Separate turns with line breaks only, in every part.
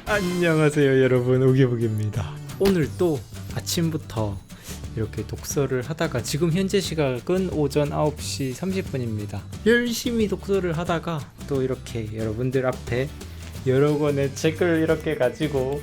안녕하세요 여러분, 오기북입니다. 오늘 또 아침부터 이렇게 독서를 하다가 지금 현재 시각은 오전 9시 30분입니다. 열심히 독서를 하다가 또 이렇게 여러분들 앞에 여러 권의 책을 이렇게 가지고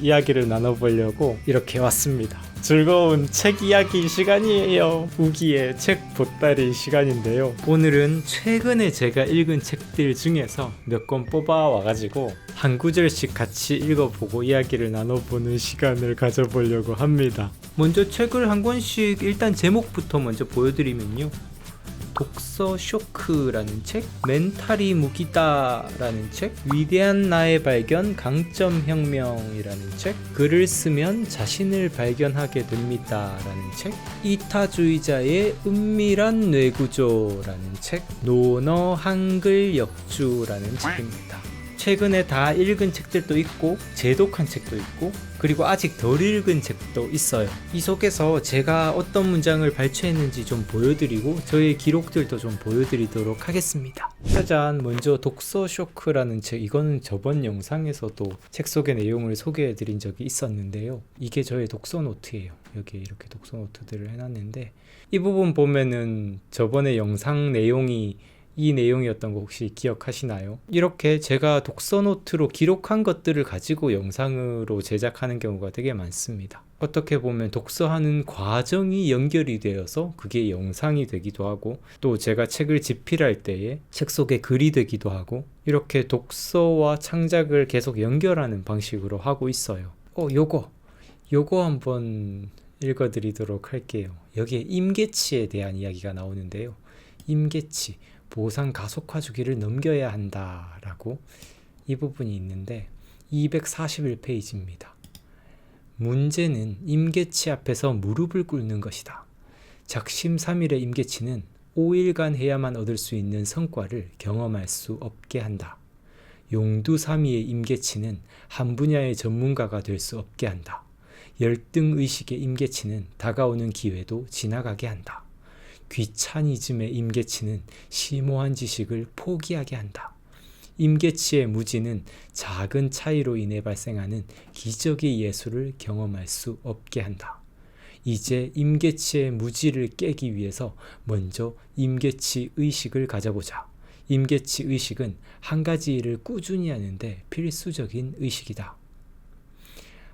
이야기를 나눠보려고 이렇게 왔습니다. 즐거운 책 이야기 시간이에요. 우기의 책 보따리 시간인데요. 오늘은 최근에 제가 읽은 책들 중에서 몇 권 뽑아 와가지고 한 구절씩 같이 읽어보고 이야기를 나눠보는 시간을 가져보려고 합니다. 먼저 책을 한 권씩 일단 제목부터 먼저 보여드리면요, 독서 쇼크라는 책, 멘탈이 무기다라는 책, 위대한 나의 발견 강점혁명이라는 책, 글을 쓰면 자신을 발견하게 됩니다라는 책, 이타주의자의 은밀한 뇌구조라는 책, 논어 한글 역주라는 책입니다. 최근에 다 읽은 책들도 있고 재독한 책도 있고 그리고 아직 덜 읽은 책도 있어요. 이 속에서 제가 어떤 문장을 발췌했는지 좀 보여드리고 저의 기록들도 좀 보여드리도록 하겠습니다. 짜잔, 먼저 독서 쇼크라는 책, 이거는 저번 영상에서도 책 속의 내용을 소개해드린 적이 있었는데요. 이게 저의 독서 노트예요. 여기에 이렇게 독서 노트들을 해놨는데 이 부분 보면은 저번에 영상 내용이 이 내용이었던 거 혹시 기억하시나요? 이렇게 제가 독서 노트로 기록한 것들을 가지고 영상으로 제작하는 경우가 되게 많습니다. 어떻게 보면 독서하는 과정이 연결이 되어서 그게 영상이 되기도 하고, 또 제가 책을 집필할 때에 책 속에 글이 되기도 하고, 이렇게 독서와 창작을 계속 연결하는 방식으로 하고 있어요. 요거 한번 읽어드리도록 할게요. 여기에 임계치에 대한 이야기가 나오는데요. 임계치, 보상 가속화 주기를 넘겨야 한다 라고 이 부분이 있는데 241페이지입니다. 문제는 임계치 앞에서 무릎을 꿇는 것이다. 작심삼일의 임계치는 5일간 해야만 얻을 수 있는 성과를 경험할 수 없게 한다. 용두삼이의 임계치는 한 분야의 전문가가 될 수 없게 한다. 열등의식의 임계치는 다가오는 기회도 지나가게 한다. 귀차니즘의 임계치는 심오한 지식을 포기하게 한다. 임계치의 무지는 작은 차이로 인해 발생하는 기적의 예술을 경험할 수 없게 한다. 이제 임계치의 무지를 깨기 위해서 먼저 임계치 의식을 가져보자. 임계치 의식은 한 가지 일을 꾸준히 하는데 필수적인 의식이다.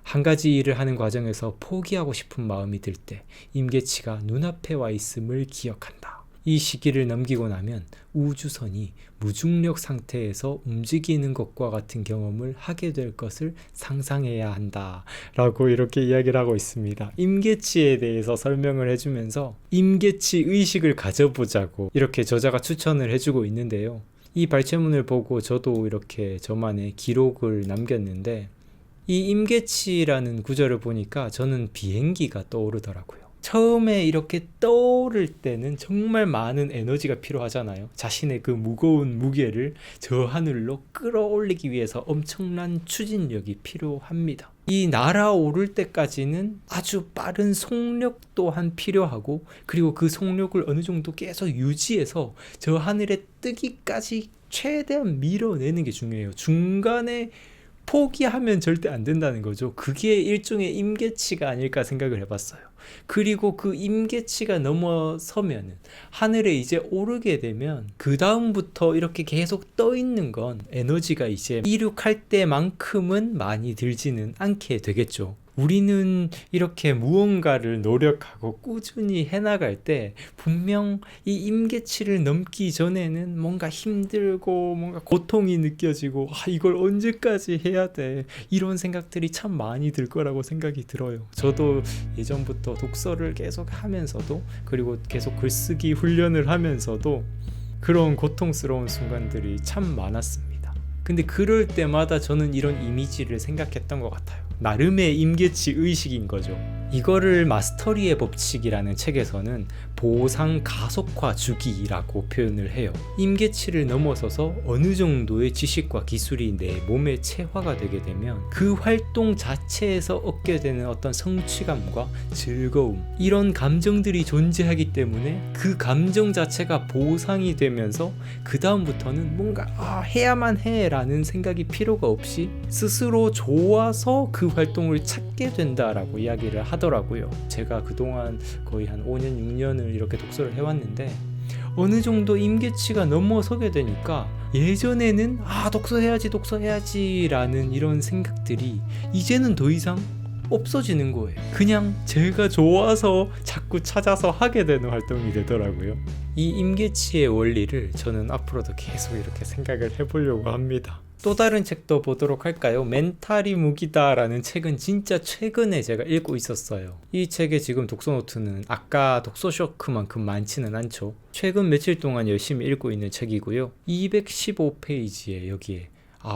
한 가지 일을 하는 과정에서 포기하고 싶은 마음이 들 때 임계치가 눈앞에 와 있음을 기억한다. 이 시기를 넘기고 나면 우주선이 무중력 상태에서 움직이는 것과 같은 경험을 하게 될 것을 상상해야 한다 라고 이렇게 이야기를 하고 있습니다. 임계치에 대해서 설명을 해주면서 임계치 의식을 가져보자고 이렇게 저자가 추천을 해주고 있는데요. 이 발췌문을 보고 저도 이렇게 저만의 기록을 남겼는데, 이 임계치라는 구절을 보니까 저는 비행기가 떠오르더라고요. 처음에 이렇게 떠오를 때는 정말 많은 에너지가 필요하잖아요. 자신의 그 무거운 무게를 저 하늘로 끌어올리기 위해서 엄청난 추진력이 필요합니다. 이 날아오를 때까지는 아주 빠른 속력 또한 필요하고, 그리고 그 속력을 어느 정도 계속 유지해서 저 하늘에 뜨기까지 최대한 밀어내는 게 중요해요. 중간에 포기하면 절대 안 된다는 거죠. 그게 일종의 임계치가 아닐까 생각을 해봤어요. 그리고 그 임계치가 넘어서면 하늘에 이제 오르게 되면 그 다음부터 이렇게 계속 떠 있는 건 에너지가 이제 이륙할 때만큼은 많이 들지는 않게 되겠죠. 우리는 이렇게 무언가를 노력하고 꾸준히 해나갈 때 분명 이 임계치를 넘기 전에는 뭔가 힘들고 뭔가 고통이 느껴지고 이걸 언제까지 해야 돼, 이런 생각들이 참 많이 들 거라고 생각이 들어요. 저도 예전부터 독서를 계속 하면서도, 그리고 계속 글쓰기 훈련을 하면서도 그런 고통스러운 순간들이 참 많았습니다. 근데 그럴 때마다 저는 이런 이미지를 생각했던 것 같아요. 나름의 임계치 의식인 거죠. 이거를 마스터리의 법칙이라는 책에서는 보상 가속화 주기라고 표현을 해요. 임계치를 넘어서서 어느 정도의 지식과 기술이 내 몸에 체화가 되게 되면 그 활동 자체에서 얻게 되는 어떤 성취감과 즐거움, 이런 감정들이 존재하기 때문에 그 감정 자체가 보상이 되면서 그 다음부터는 뭔가 해야만 해 라는 생각이 필요가 없이 스스로 좋아서 그 활동을 찾게 된다라고 이야기를 하더라고요. 제가 그동안 거의 한 5년 6년을 이렇게 독서를 해왔는데 어느 정도 임계치가 넘어서게 되니까 예전에는 독서해야지 라는 이런 생각들이 이제는 더 이상 없어지는 거예요. 그냥 제가 좋아서 자꾸 찾아서 하게 되는 활동이 되더라고요. 이 임계치의 원리를 저는 앞으로도 계속 이렇게 생각을 해보려고 합니다. 또 다른 책도 보도록 할까요? 멘탈이 무기다 라는 책은 진짜 최근에 제가 읽고 있었어요. 이 책의 지금 독서노트는 아까 독서쇼크만큼 많지는 않죠. 최근 며칠 동안 열심히 읽고 있는 책이고요. 215페이지에 여기에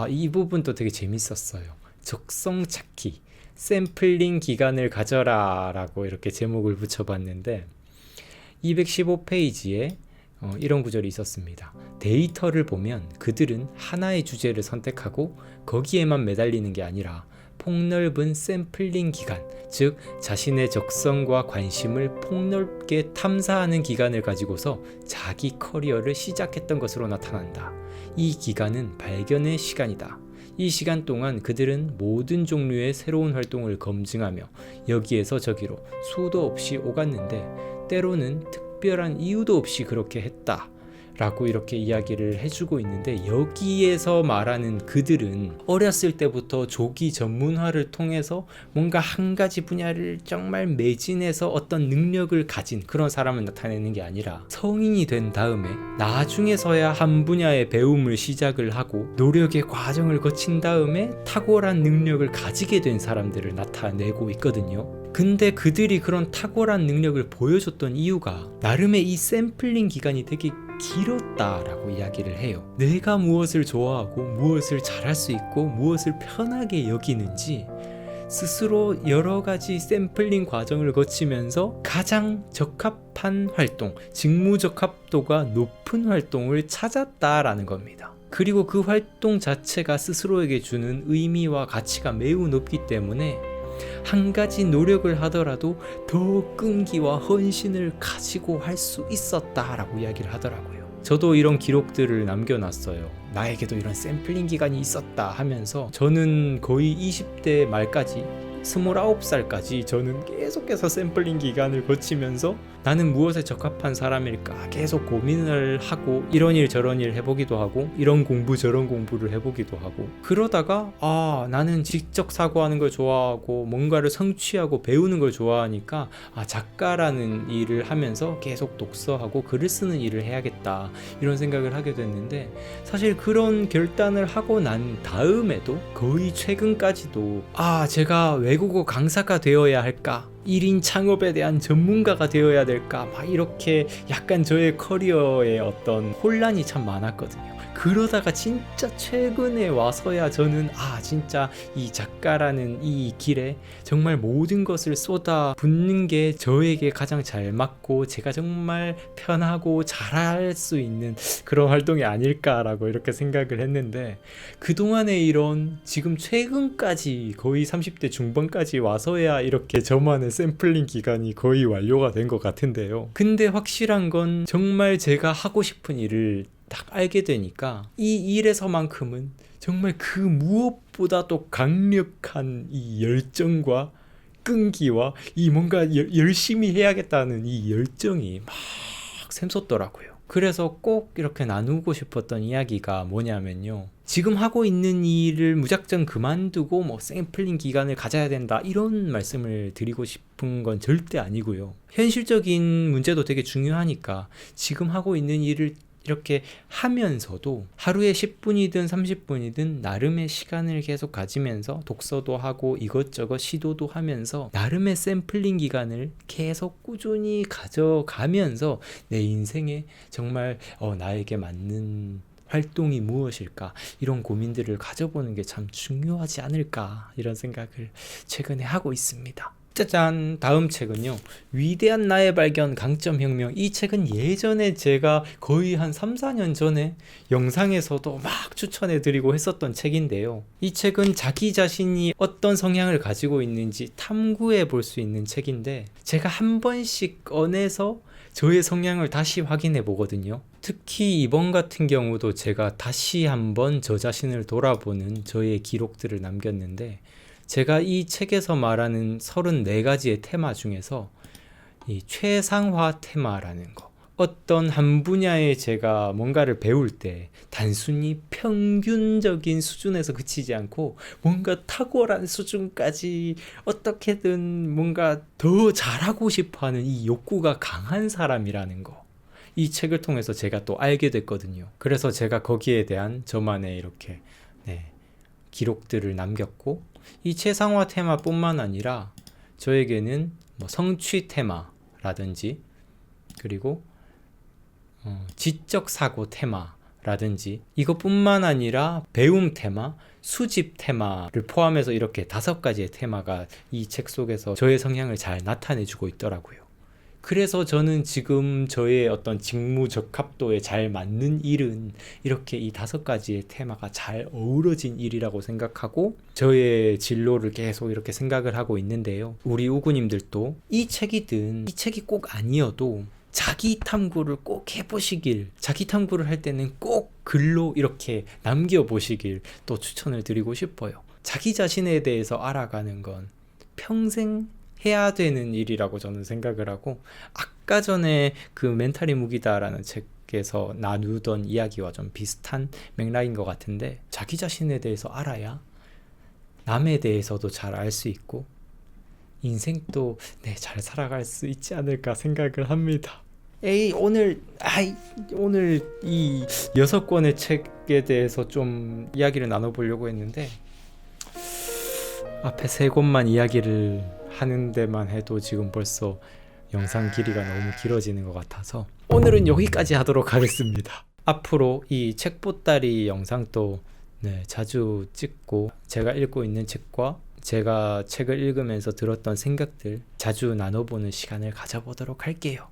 이 부분도 되게 재밌었어요. 적성 찾기, 샘플링 기간을 가져라 라고 이렇게 제목을 붙여봤는데 215페이지에 이런 구절이 있었습니다. 데이터를 보면 그들은 하나의 주제를 선택하고 거기에만 매달리는 게 아니라 폭넓은 샘플링 기간, 즉 자신의 적성과 관심을 폭넓게 탐사하는 기간을 가지고서 자기 커리어를 시작했던 것으로 나타난다. 이 기간은 발견의 시간이다. 이 시간 동안 그들은 모든 종류의 새로운 활동을 검증하며 여기에서 저기로 수도 없이 오갔는데 때로는 특별한 이유도 없이 그렇게 했다 라고 이렇게 이야기를 해주고 있는데, 여기에서 말하는 그들은 어렸을 때부터 조기 전문화를 통해서 뭔가 한 가지 분야를 정말 매진해서 어떤 능력을 가진 그런 사람을 나타내는 게 아니라 성인이 된 다음에 나중에서야 한 분야의 배움을 시작을 하고 노력의 과정을 거친 다음에 탁월한 능력을 가지게 된 사람들을 나타내고 있거든요. 근데 그들이 그런 탁월한 능력을 보여줬던 이유가 나름의 이 샘플링 기간이 되게 길었다라고 이야기를 해요. 내가 무엇을 좋아하고 무엇을 잘할 수 있고 무엇을 편하게 여기는지 스스로 여러 가지 샘플링 과정을 거치면서 가장 적합한 활동, 직무적합도가 높은 활동을 찾았다라는 겁니다. 그리고 그 활동 자체가 스스로에게 주는 의미와 가치가 매우 높기 때문에 한 가지 노력을 하더라도 더 끈기와 헌신을 가지고 할 수 있었다라고 이야기를 하더라고요. 저도 이런 기록들을 남겨놨어요. 나에게도 이런 샘플링 기간이 있었다 하면서 저는 거의 20대 말까지 29살까지 저는 계속해서 샘플링 기간을 거치면서 나는 무엇에 적합한 사람일까 계속 고민을 하고 이런 일 저런 일 해보기도 하고 이런 공부 저런 공부를 해보기도 하고, 그러다가 나는 지적 사고하는 걸 좋아하고 뭔가를 성취하고 배우는 걸 좋아하니까 작가라는 일을 하면서 계속 독서하고 글을 쓰는 일을 해야겠다 이런 생각을 하게 됐는데, 사실 그런 결단을 하고 난 다음에도 거의 최근까지도 제가 외국어 강사가 되어야 할까? 1인 창업에 대한 전문가가 되어야 될까? 막 이렇게 약간 저의 커리어에 어떤 혼란이 참 많았거든요. 그러다가 진짜 최근에 와서야 저는 진짜 이 작가라는 이 길에 정말 모든 것을 쏟아 붓는 게 저에게 가장 잘 맞고 제가 정말 편하고 잘할 수 있는 그런 활동이 아닐까라고 이렇게 생각을 했는데, 그동안의 이런 지금 최근까지 거의 30대 중반까지 와서야 이렇게 저만의 샘플링 기간이 거의 완료가 된 것 같은데요. 근데 확실한 건 정말 제가 하고 싶은 일을 딱 알게 되니까 이 일에서만큼은 정말 그 무엇보다도 강력한 이 열정과 끈기와 이 뭔가 열심히 해야겠다는 이 열정이 막 샘솟더라고요. 그래서 꼭 이렇게 나누고 싶었던 이야기가 뭐냐면요, 지금 하고 있는 일을 무작정 그만두고 샘플링 기간을 가져야 된다 이런 말씀을 드리고 싶은 건 절대 아니고요. 현실적인 문제도 되게 중요하니까 지금 하고 있는 일을 이렇게 하면서도 하루에 10분이든 30분이든 나름의 시간을 계속 가지면서 독서도 하고 이것저것 시도도 하면서 나름의 샘플링 기간을 계속 꾸준히 가져가면서 내 인생에 정말 나에게 맞는 활동이 무엇일까 이런 고민들을 가져보는 게 참 중요하지 않을까 이런 생각을 최근에 하고 있습니다. 짜잔! 다음 책은요, 위대한 나의 발견 강점혁명. 이 책은 예전에 제가 거의 한 3, 4년 전에 영상에서도 막 추천해드리고 했었던 책인데요, 이 책은 자기 자신이 어떤 성향을 가지고 있는지 탐구해 볼 수 있는 책인데, 제가 한 번씩 꺼내서 저의 성향을 다시 확인해 보거든요. 특히 이번 같은 경우도 제가 다시 한번 저 자신을 돌아보는 저의 기록들을 남겼는데, 제가 이 책에서 말하는 34가지의 테마 중에서 이 최상화 테마라는 거, 어떤 한 분야에 제가 뭔가를 배울 때 단순히 평균적인 수준에서 그치지 않고 뭔가 탁월한 수준까지 어떻게든 뭔가 더 잘하고 싶어하는 이 욕구가 강한 사람이라는 거, 이 책을 통해서 제가 또 알게 됐거든요. 그래서 제가 거기에 대한 저만의 이렇게 기록들을 남겼고, 이 최상화 테마뿐만 아니라 저에게는 뭐 성취 테마라든지, 그리고 지적 사고 테마라든지, 이것뿐만 아니라 배움 테마, 수집 테마를 포함해서 이렇게 5가지의 테마가 이 책 속에서 저의 성향을 잘 나타내주고 있더라고요. 그래서 저는 지금 저의 어떤 직무 적합도에 잘 맞는 일은 이렇게 이 5가지의 테마가 잘 어우러진 일이라고 생각하고 저의 진로를 계속 이렇게 생각을 하고 있는데요, 우리 우구님들도 이 책이든 이 책이 꼭 아니어도 자기 탐구를 꼭 해보시길, 자기 탐구를 할 때는 꼭 글로 이렇게 남겨보시길 또 추천을 드리고 싶어요. 자기 자신에 대해서 알아가는 건 평생 해야 되는 일이라고 저는 생각을 하고, 아까 전에 그 멘탈이 무기다라는 책에서 나누던 이야기와 좀 비슷한 맥락인 것 같은데, 자기 자신에 대해서 알아야 남에 대해서도 잘 알 수 있고 인생도 잘 살아갈 수 있지 않을까 생각을 합니다. 오늘 이 6권의 책에 대해서 좀 이야기를 나눠보려고 했는데, 앞에 3권만 이야기를 하는 데만 해도 지금 벌써 영상 길이가 너무 길어지는 것 같아서 오늘은 여기까지 하도록 하겠습니다. 앞으로 이 책보따리 영상도 자주 찍고, 제가 읽고 있는 책과 제가 책을 읽으면서 들었던 생각들 자주 나눠보는 시간을 가져보도록 할게요.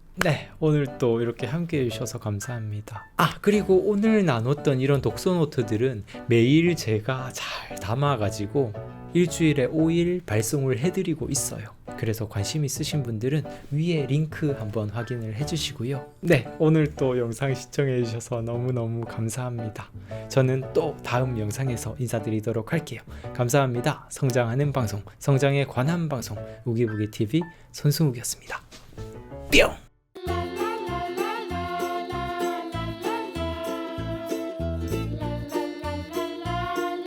오늘 또 이렇게 함께 해주셔서 감사합니다. 그리고 오늘 나눴던 이런 독서 노트들은 매일 제가 잘 담아가지고 일주일에 5일 발송을 해드리고 있어요. 그래서 관심 있으신 분들은 위에 링크 한번 확인을 해주시고요. 오늘 또 영상 시청해주셔서 너무너무 감사합니다. 저는 또 다음 영상에서 인사드리도록 할게요. 감사합니다. 성장하는 방송, 성장에 관한 방송, 우기부기TV 손승욱이었습니다. 뿅!